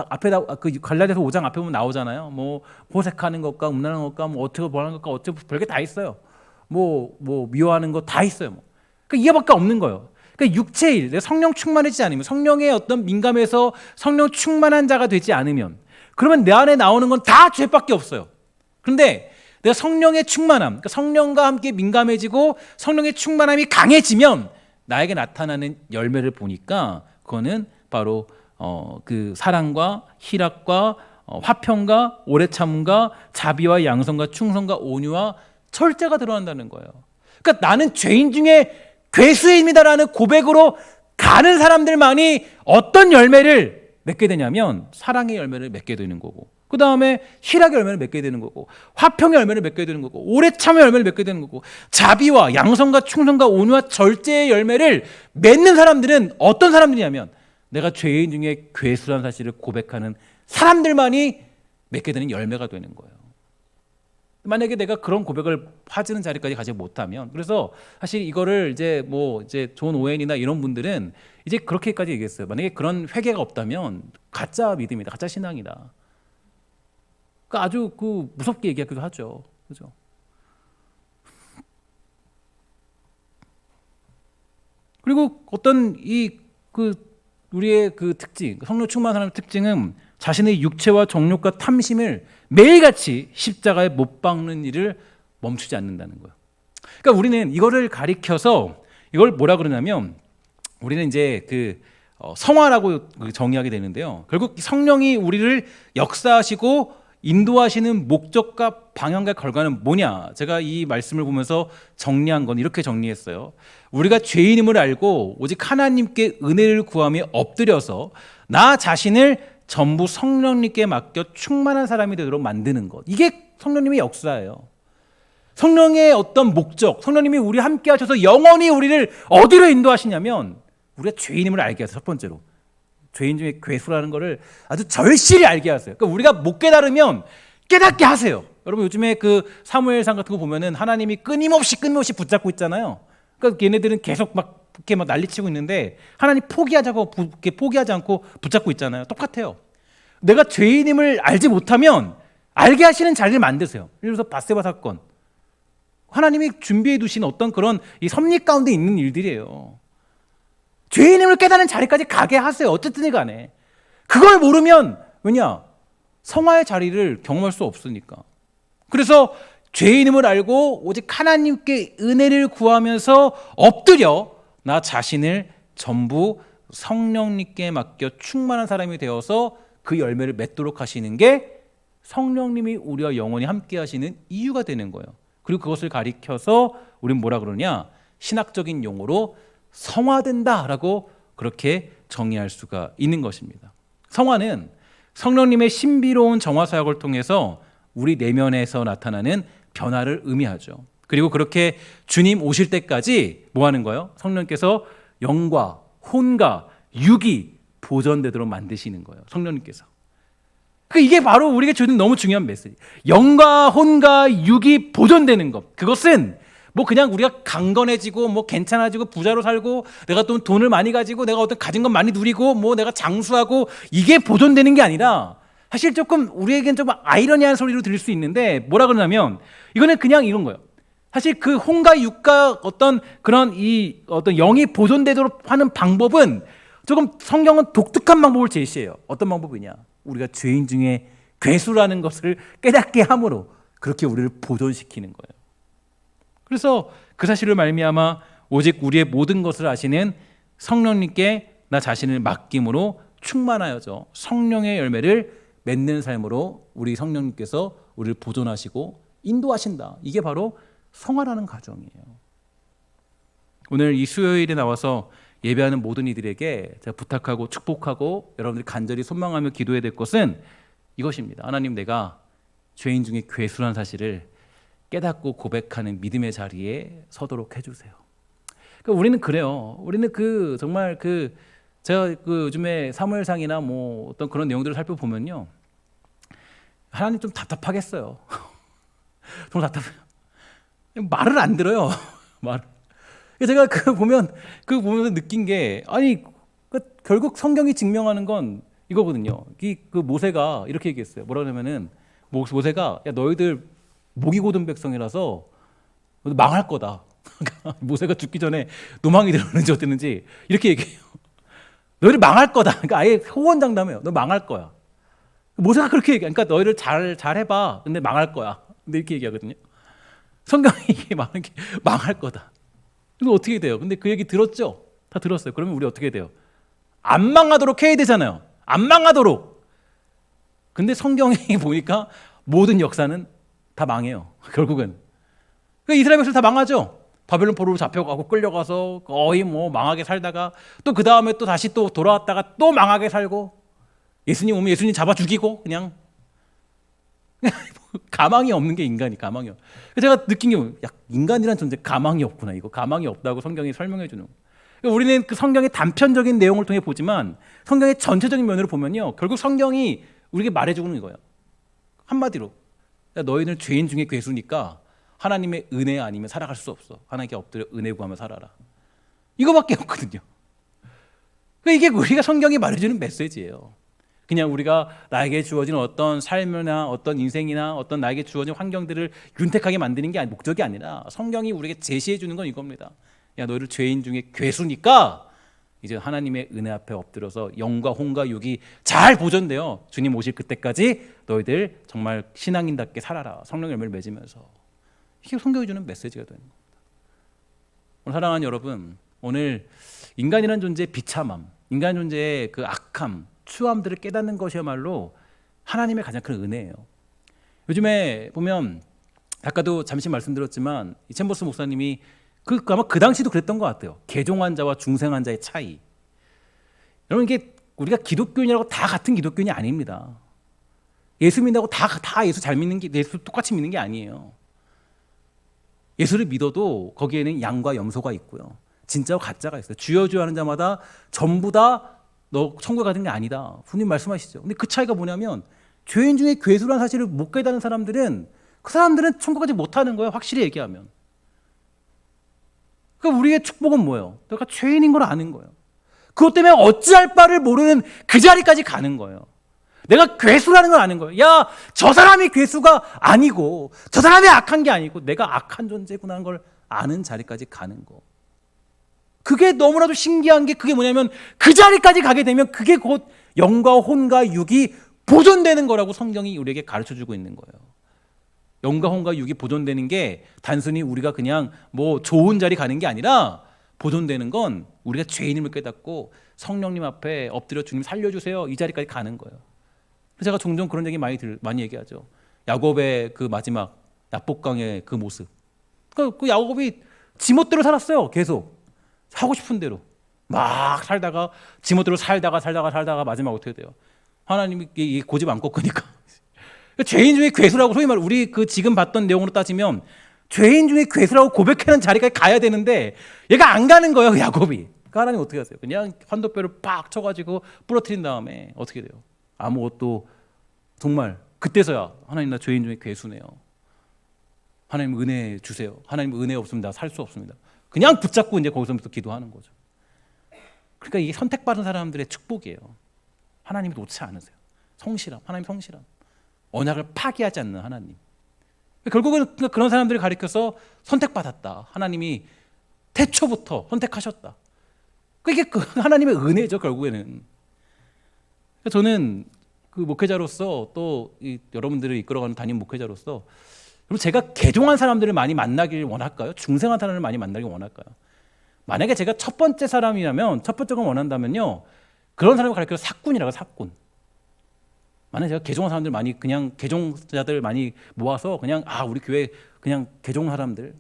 앞에 그 갈라디아서 5장 앞에 보면 나오잖아요. 보색하는 것과 음란한 것과 어떻게 뭐하는 것과 어떻게 별게 다 있어요. 미워하는 거 다 있어요. 그러니까 이게밖에 없는 거예요. 그러니까 육체의 일, 내가 성령 충만하지 않으면, 성령의 어떤 민감해서 성령 충만한 자가 되지 않으면, 그러면 내 안에 나오는 건 다 죄밖에 없어요. 그런데 내가 성령의 충만함, 그러니까 성령과 함께 민감해지고 성령의 충만함이 강해지면 나에게 나타나는 열매를 보니까 그거는 바로 그 사랑과 희락과 화평과 오래 참음과 자비와 양선과 충성과 온유와 절제가 드러난다는 거예요. 그러니까 나는 죄인 중에 괴수입니다라는 고백으로 가는 사람들만이 어떤 열매를 맺게 되냐면 사랑의 열매를 맺게 되는 거고, 그 다음에 희락의 열매를 맺게 되는 거고, 화평의 열매를 맺게 되는 거고, 오래 참의 열매를 맺게 되는 거고, 자비와 양선과 충성과 온유와 절제의 열매를 맺는 사람들은 어떤 사람들이냐면 내가 죄인 중에 괴수라는 사실을 고백하는 사람들만이 맺게 되는 열매가 되는 거예요. 만약에 내가 그런 고백을 하지는 자리까지 가지 못하면, 그래서 사실 이거를 이제 존 오웬이나 이런 분들은 이제 그렇게까지 얘기했어요. 만약에 그런 회개가 없다면 가짜 믿음이다, 가짜 신앙이다. 그러니까 아주 무섭게 얘기하기도 하죠. 그죠? 그리고 어떤 우리의 특징, 성령 충만한 사람의 특징은 자신의 육체와 정욕과 탐심을 매일같이 십자가에 못 박는 일을 멈추지 않는다는 거예요. 그러니까 우리는 이거를 가리켜서 이걸 뭐라 그러냐면, 우리는 이제 성화라고 정의하게 되는데요. 결국 성령이 우리를 역사하시고 인도하시는 목적과 방향과 결과는 뭐냐? 제가 이 말씀을 보면서 정리한 건 이렇게 정리했어요. 우리가 죄인임을 알고 오직 하나님께 은혜를 구하며 엎드려서 나 자신을 전부 성령님께 맡겨 충만한 사람이 되도록 만드는 것. 이게 성령님의 역사예요. 성령의 어떤 목적, 성령님이 우리 함께 하셔서 영원히 우리를 어디로 인도하시냐면 우리가 죄인임을 알게 하세요. 첫 번째로. 죄인 중에 괴수라는 것을 아주 절실히 알게 하세요. 그러니까 우리가 못 깨달으면 깨닫게 하세요. 여러분 요즘에 사무엘상 같은 거 보면은 하나님이 끊임없이 붙잡고 있잖아요. 그러니까 얘네들은 계속 이렇게 난리치고 있는데 하나님 포기하지 않고 붙잡고 있잖아요. 똑같아요. 내가 죄인임을 알지 못하면 알게 하시는 자리를 만드세요. 예를 들어서 밧세바 사건. 하나님이 준비해 두신 어떤 그런 이 섭리 가운데 있는 일들이에요. 죄인임을 깨닫는 자리까지 가게 하세요. 어쨌든 간에. 그걸 모르면 성화의 자리를 경험할 수 없으니까. 그래서 죄인임을 알고 오직 하나님께 은혜를 구하면서 엎드려 나 자신을 전부 성령님께 맡겨 충만한 사람이 되어서 그 열매를 맺도록 하시는 게 성령님이 우리와 영원히 함께 하시는 이유가 되는 거예요. 그리고 그것을 가리켜서 우리는 뭐라 그러냐? 신학적인 용어로 성화된다라고 그렇게 정의할 수가 있는 것입니다. 성화는 성령님의 신비로운 정화 사역을 통해서 우리 내면에서 나타나는 변화를 의미하죠. 그리고 그렇게 주님 오실 때까지 뭐 하는 거예요? 성령님께서 영과 혼과 육이 보존되도록 만드시는 거예요. 성령님께서. 이게 바로 우리에게 주는 너무 중요한 메시지. 영과 혼과 육이 보존되는 것. 그것은 그냥 우리가 강건해지고 괜찮아지고 부자로 살고 내가 또 돈을 많이 가지고 내가 어떤 가진 것 많이 누리고 내가 장수하고 이게 보존되는 게 아니라, 사실 조금 우리에겐 좀 아이러니한 소리로 들릴 수 있는데 뭐라 그러냐면 이거는 그냥 이런 거예요. 사실 그 혼과 육과 어떤 그런 이 어떤 영이 보존되도록 하는 방법은 조금 성경은 독특한 방법을 제시해요. 어떤 방법이냐? 우리가 죄인 중에 괴수라는 것을 깨닫게 함으로 그렇게 우리를 보존시키는 거예요. 그래서 그 사실을 말미암아 오직 우리의 모든 것을 아시는 성령님께 나 자신을 맡김으로 충만하여져 성령의 열매를 맺는 삶으로 우리 성령님께서 우리를 보존하시고 인도하신다. 이게 바로 성화라는 과정이에요. 오늘 이 수요일에 나와서 예배하는 모든 이들에게 제가 부탁하고 축복하고 여러분들이 간절히 소망하며 기도해야 될 것은 이것입니다. 하나님, 내가 죄인 중에 괴수라는 사실을 깨닫고 고백하는 믿음의 자리에 서도록 해주세요. 그러니까 우리는 그래요. 우리는 정말 제가 요즘에 사무엘상이나 뭐 어떤 그런 내용들을 살펴보면요, 하나님 좀 답답하겠어요. 좀 답답해요. 말을 안 들어요. 제가 보면서 느낀 게, 아니 결국 성경이 증명하는 건 이거거든요. 그 모세가 이렇게 얘기했어요. 뭐라 그러면은 모세가, 야 너희들 목이 고든 백성이라서 망할 거다. 모세가 죽기 전에 노망이 들었는지 어땠는지 이렇게 얘기해요. 너희들 망할 거다. 그러니까 아예 호언장담해요. 너 망할 거야. 모세가 그렇게 얘기해. 그러니까 너희들 잘 해봐. 근데 망할 거야. 근데 이렇게 얘기하거든요. 성경이 이게 망할 거다. 그래서 어떻게 돼요? 근데 그 얘기 들었죠? 다 들었어요. 그러면 우리 어떻게 돼요? 안 망하도록 해야 되잖아요. 안 망하도록. 근데 성경이 보니까 모든 역사는 다 망해요. 결국은. 그러니까 이스라엘 백성 다 망하죠. 바벨론 포로로 잡혀가고 끌려가서 거의 뭐 망하게 살다가 또 그 다음에 또 다시 또 돌아왔다가 또 망하게 살고, 예수님 오면 예수님 잡아 죽이고, 그냥 가망이 없는 게 인간이 가망이 없. 제가 느낀 게, 야, 인간이란 존재 가망이 없구나. 이거 가망이 없다고 성경이 설명해 주는. 그러니까 우리는 그 성경의 단편적인 내용을 통해 보지만 성경의 전체적인 면으로 보면요, 결국 성경이 우리에게 말해주는 거예요. 한마디로, 야, 너희는 죄인 중에 괴수니까 하나님의 은혜 아니면 살아갈 수 없어. 하나님께 엎드려 은혜 구하며 살아라. 이거밖에 없거든요. 그러니까 이게 우리가 성경이 말해주는 메시지예요. 그냥 우리가 나에게 주어진 어떤 삶이나 어떤 인생이나 어떤 나에게 주어진 환경들을 윤택하게 만드는 게 목적이 아니라, 성경이 우리에게 제시해 주는 건 이겁니다. 야, 너희를 죄인 중에 괴수니까 이제 하나님의 은혜 앞에 엎드려서 영과 혼과 육이 잘 보존되어 주님 오실 그때까지 너희들 정말 신앙인답게 살아라. 성령 열매를 맺으면서. 이게 성경이 주는 메시지가 되는 겁니다. 오늘 사랑하는 여러분, 오늘 인간이라는 존재의 비참함, 인간 존재의 그 악함, 추함들을 깨닫는 것이야말로 하나님의 가장 큰 은혜예요. 요즘에 보면, 아까도 잠시 말씀드렸지만 이 챔버스 목사님이 아마 그 당시도 그랬던 것 같아요. 개종한 자와 중생한 자의 차이. 여러분, 이게 우리가 기독교인이라고 다 같은 기독교인이 아닙니다. 예수 믿는다고 다 예수 잘 믿는 게, 예수 똑같이 믿는 게 아니에요. 예수를 믿어도 거기에는 양과 염소가 있고요, 진짜와 가짜가 있어요. 주여 주여 하는 자마다 전부 다 너 천국에 가는 게 아니다. 주님 말씀하시죠. 근데 그 차이가 뭐냐면, 죄인 중에 괴수라는 사실을 못 깨닫는 사람들은 그 사람들은 천국 가지 못하는 거예요. 확실히 얘기하면. 그러니까 우리의 축복은 뭐예요? 내가 죄인인 걸 아는 거예요. 그것 때문에 어찌할 바를 모르는 그 자리까지 가는 거예요. 내가 괴수라는 걸 아는 거예요. 야, 저 사람이 괴수가 아니고, 저 사람이 악한 게 아니고 내가 악한 존재구나 하는 걸 아는 자리까지 가는 거. 그게 너무나도 신기한 게, 그게 뭐냐면, 그 자리까지 가게 되면 그게 곧 영과 혼과 육이 보존되는 거라고 성경이 우리에게 가르쳐주고 있는 거예요. 영과 혼과 육이 보존되는 게 단순히 우리가 그냥 뭐 좋은 자리 가는 게 아니라, 보존되는 건 우리가 죄인임을 깨닫고 성령님 앞에 엎드려 주님 살려주세요, 이 자리까지 가는 거예요. 그래서 제가 종종 그런 얘기 많이 얘기하죠. 야곱의 그 마지막 야복강의 그 모습. 그 야곱이 지멋대로 살았어요. 계속 하고 싶은 대로 막 살다가, 지멋대로 살다가 마지막 어떻게 돼요? 하나님이 고집 안 꺾으니까 죄인 중에 괴수라고, 소위 말 우리 지금 봤던 내용으로 따지면 죄인 중에 괴수라고 고백하는 자리까지 가야 되는데 얘가 안 가는 거예요, 야곱이. 그러니까 하나님 어떻게 하세요? 그냥 환도뼈를 빡 쳐가지고 부러뜨린 다음에 어떻게 돼요? 아무것도, 정말 그때서야 하나님, 나 죄인 중에 괴수네요. 하나님 은혜 주세요. 하나님 은혜 없으면 나 살 수 없습니다. 그냥 붙잡고 이제 거기서부터 기도하는 거죠. 그러니까 이게 선택받은 사람들의 축복이에요. 하나님이 놓지 않으세요. 성실함, 하나님 성실함. 언약을 파기하지 않는 하나님. 결국은 그런 사람들을 가리켜서 선택받았다. 하나님이 태초부터 선택하셨다. 그게 그 하나님의 은혜죠, 결국에는. 저는 그 목회자로서 또 여러분들을 이끌어가는 담임 목회자로서 그럼 제가 개종한 사람들을 많이 만나길 원할까요? 중생한 사람을 많이 만나길 원할까요? 만약에 제가 첫 번째 사람이라면, 첫 번째 걸 원한다면요, 그런 사람을 가리켜서 사꾼이라고, 사꾼. 만약에 제가 개종한 사람들 많이, 그냥 개종자들 많이 모아서 그냥 우리 교회 그냥 개종 사람들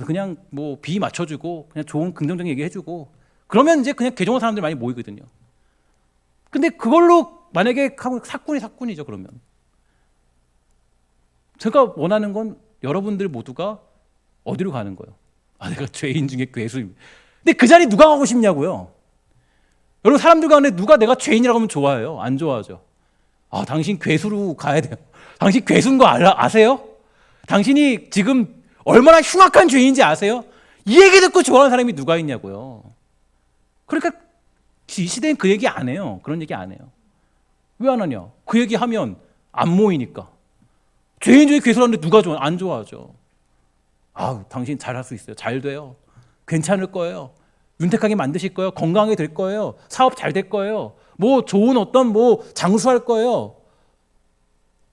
그냥 뭐 비 맞춰주고 그냥 좋은 긍정적인 얘기 해주고 그러면 이제 그냥 개종한 사람들 많이 모이거든요. 근데 그걸로 만약에 사꾼이죠. 그러면 제가 원하는 건 여러분들 모두가 어디로 가는 거예요? 내가 죄인 중에 괴수입니다. 근데 그 자리 누가 가고 싶냐고요? 여러분, 사람들 가운데 누가 내가 죄인이라고 하면 좋아해요? 안 좋아하죠. 당신 괴수로 가야 돼요. 당신 괴수인 거 아세요? 당신이 지금 얼마나 흉악한 죄인인지 아세요? 이 얘기 듣고 좋아하는 사람이 누가 있냐고요. 그러니까 이 시대엔 그 얘기 안 해요. 그런 얘기 안 해요. 왜 안 하냐? 그 얘기 하면 안 모이니까. 죄인 중에 괴수라는데 누가 안 좋아하죠. 당신 잘할 수 있어요. 잘 돼요. 괜찮을 거예요. 윤택하게 만드실 거예요. 건강하게 될 거예요. 사업 잘 될 거예요. 뭐 좋은 장수할 거예요.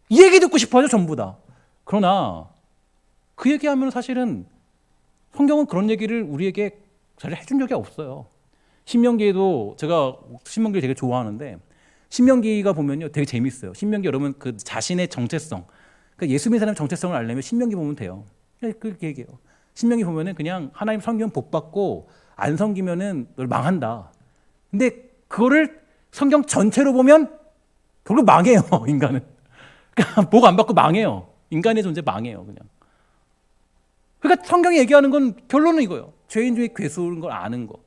이 얘기 듣고 싶어요, 전부 다. 그러나 그 얘기하면 사실은 성경은 그런 얘기를 우리에게 잘 해준 적이 없어요. 신명기에도 제가 신명기를 되게 좋아하는데 신명기가 보면요 되게 재밌어요. 신명기 여러분 그 자신의 정체성, 그러니까 예수 믿는 사람의 정체성을 알려면 신명기 보면 돼요. 그렇게 얘기해요. 신명기 보면은 그냥 하나님 섬기면 복 받고 안 섬기면은 널 망한다. 근데 그거를 성경 전체로 보면 결국 망해요. 인간은. 그러니까 복 안 받고 망해요. 인간의 존재 망해요. 그러니까 성경이 얘기하는 건 결론은 이거예요. 죄인 중에 괴수인 걸 아는 거.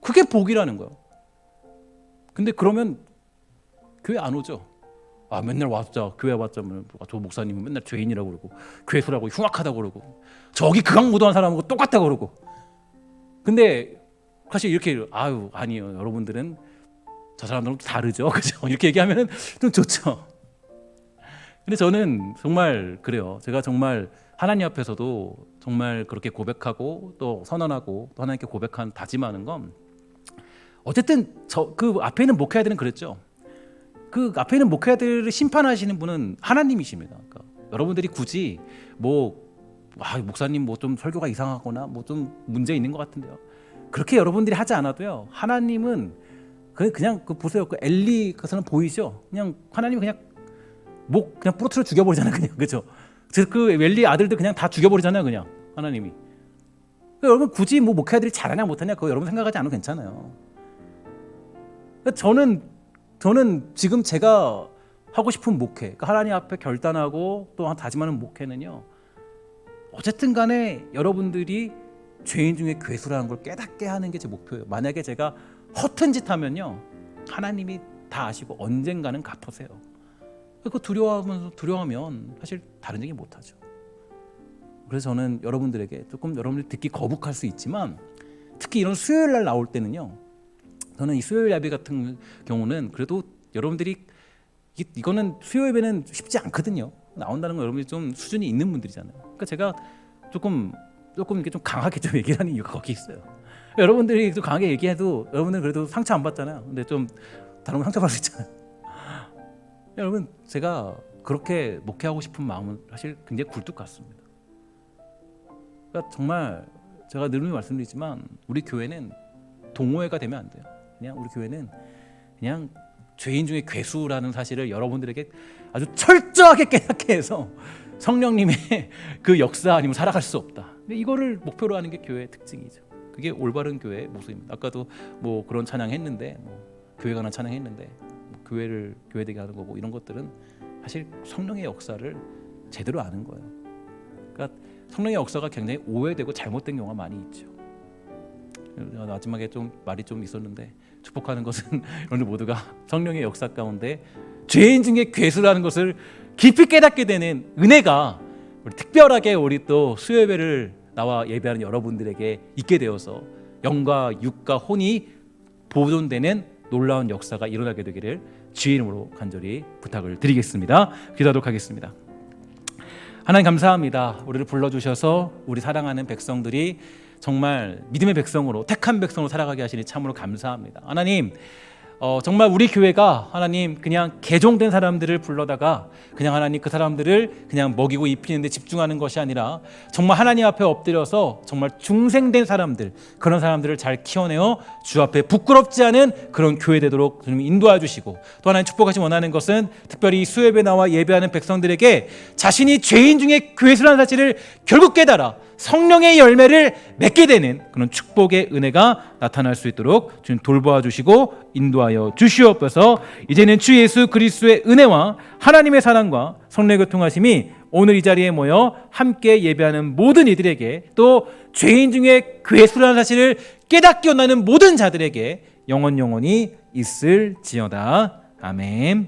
그게 복이라는 거예요. 근데 그러면 교회 안 오죠. 맨날 교회 왔자 저 목사님은 맨날 죄인이라고 그러고 괴수라고 흉악하다고 그러고 저기 극악무도한 사람하고 똑같다고 그러고. 근데 사실 이렇게 아니에요. 여러분들은 저 사람들은 다르죠. 그죠? 이렇게 얘기하면 좀 좋죠. 근데 저는 정말 그래요. 제가 정말 하나님 앞에서도 정말 그렇게 고백하고 또 선언하고 또 하나님께 다짐하는 건 어쨌든 그 앞에 있는 목회자들은 그랬죠. 그 앞에 있는 목회자들을 심판하시는 분은 하나님이십니다. 그러니까 여러분들이 굳이 목사님 좀 설교가 이상하거나 좀 문제 있는 것 같은데요. 그렇게 여러분들이 하지 않아도요. 하나님은 그냥 보세요. 그 엘리 가서는 보이죠. 그냥 하나님이 그냥 그냥 부러뜨려 죽여버리잖아요. 그냥 그죠? 그 엘리 아들들 그냥 다 죽여버리잖아요. 그냥 하나님이. 그러니까 여러분 굳이 목회자들이 잘하냐 못하냐 그거 여러분 생각하지 않아도 괜찮아요. 그러니까 저는 지금 제가 하고 싶은 목회, 그러니까 하나님 앞에 결단하고 또 다짐하는 목회는요. 어쨌든 간에 여러분들이 죄인 중에 괴수라는 걸 깨닫게 하는 게 제 목표예요. 만약에 제가 허튼 짓 하면요. 하나님이 다 아시고 언젠가는 갚으세요. 그거 두려워하면 사실 다른 얘기 못하죠. 그래서 저는 여러분들에게 조금 여러분들이 듣기 거북할 수 있지만 특히 이런 수요일 날 나올 때는요. 저는 이 수요일 예배 같은 경우는 그래도 여러분들이 이거는 수요 예배는 쉽지 않거든요. 나온다는 건 여러분들이 좀 수준이 있는 분들이잖아요. 그러니까 제가 조금 이렇게 좀 강하게 좀 얘기를 하는 이유가 거기 있어요. 여러분들이 좀 강하게 얘기해도 여러분들 그래도 상처 안 받잖아요. 근데 좀 다른 건 상처 받을 수 있잖아요. 여러분 제가 그렇게 목회하고 싶은 마음은 사실 굉장히 굴뚝 같습니다. 그러니까 정말 제가 늘 말씀드리지만 우리 교회는 동호회가 되면 안 돼요. 그냥 우리 교회는 그냥 죄인 중에 괴수라는 사실을 여러분들에게 아주 철저하게 깨닫게 해서 성령님의 그 역사 아니면 살아갈 수 없다. 근데 이거를 목표로 하는 게 교회의 특징이죠. 그게 올바른 교회의 모습입니다. 아까도 그런 찬양했는데 교회 관한 찬양했는데 교회를 교회되게 하는 거고 이런 것들은 사실 성령의 역사를 제대로 아는 거예요. 그러니까 성령의 역사가 굉장히 오해되고 잘못된 경우가 많이 있죠. 마지막에 말이 좀 있었는데 축복하는 것은 오늘 모두가 성령의 역사 가운데 죄인 중에 괴수라는 것을 깊이 깨닫게 되는 은혜가 특별하게 우리 또 수요 예배를 나와 예배하는 여러분들에게 있게 되어서 영과 육과 혼이 보존되는 놀라운 역사가 일어나게 되기를 주의 이름으로 간절히 부탁을 드리겠습니다. 기도하도록 하겠습니다. 하나님 감사합니다. 우리를 불러주셔서 우리 사랑하는 백성들이 정말 믿음의 백성으로 택한 백성으로 살아가게 하시니 참으로 감사합니다. 하나님 정말 우리 교회가 하나님 그냥 개종된 사람들을 불러다가 그냥 하나님 그 사람들을 그냥 먹이고 입히는 데 집중하는 것이 아니라 정말 하나님 앞에 엎드려서 정말 중생된 사람들, 그런 사람들을 잘 키워내어 주 앞에 부끄럽지 않은 그런 교회 되도록 주님 인도해 주시고, 또 하나님 축복하시 원하는 것은 특별히 수협에 나와 예배하는 백성들에게 자신이 죄인 중에 괴수라는 사실을 결국 깨달아 성령의 열매를 맺게 되는 그런 축복의 은혜가 나타날 수 있도록 주님 돌보아 주시고 인도하여 주시옵소서. 이제는 주 예수 그리스도의 은혜와 하나님의 사랑과 성령의 교통하심이 오늘 이 자리에 모여 함께 예배하는 모든 이들에게, 또 죄인 중에 괴수라는 사실을 깨닫게 원하는 모든 자들에게 영원히 있을지어다. 아멘.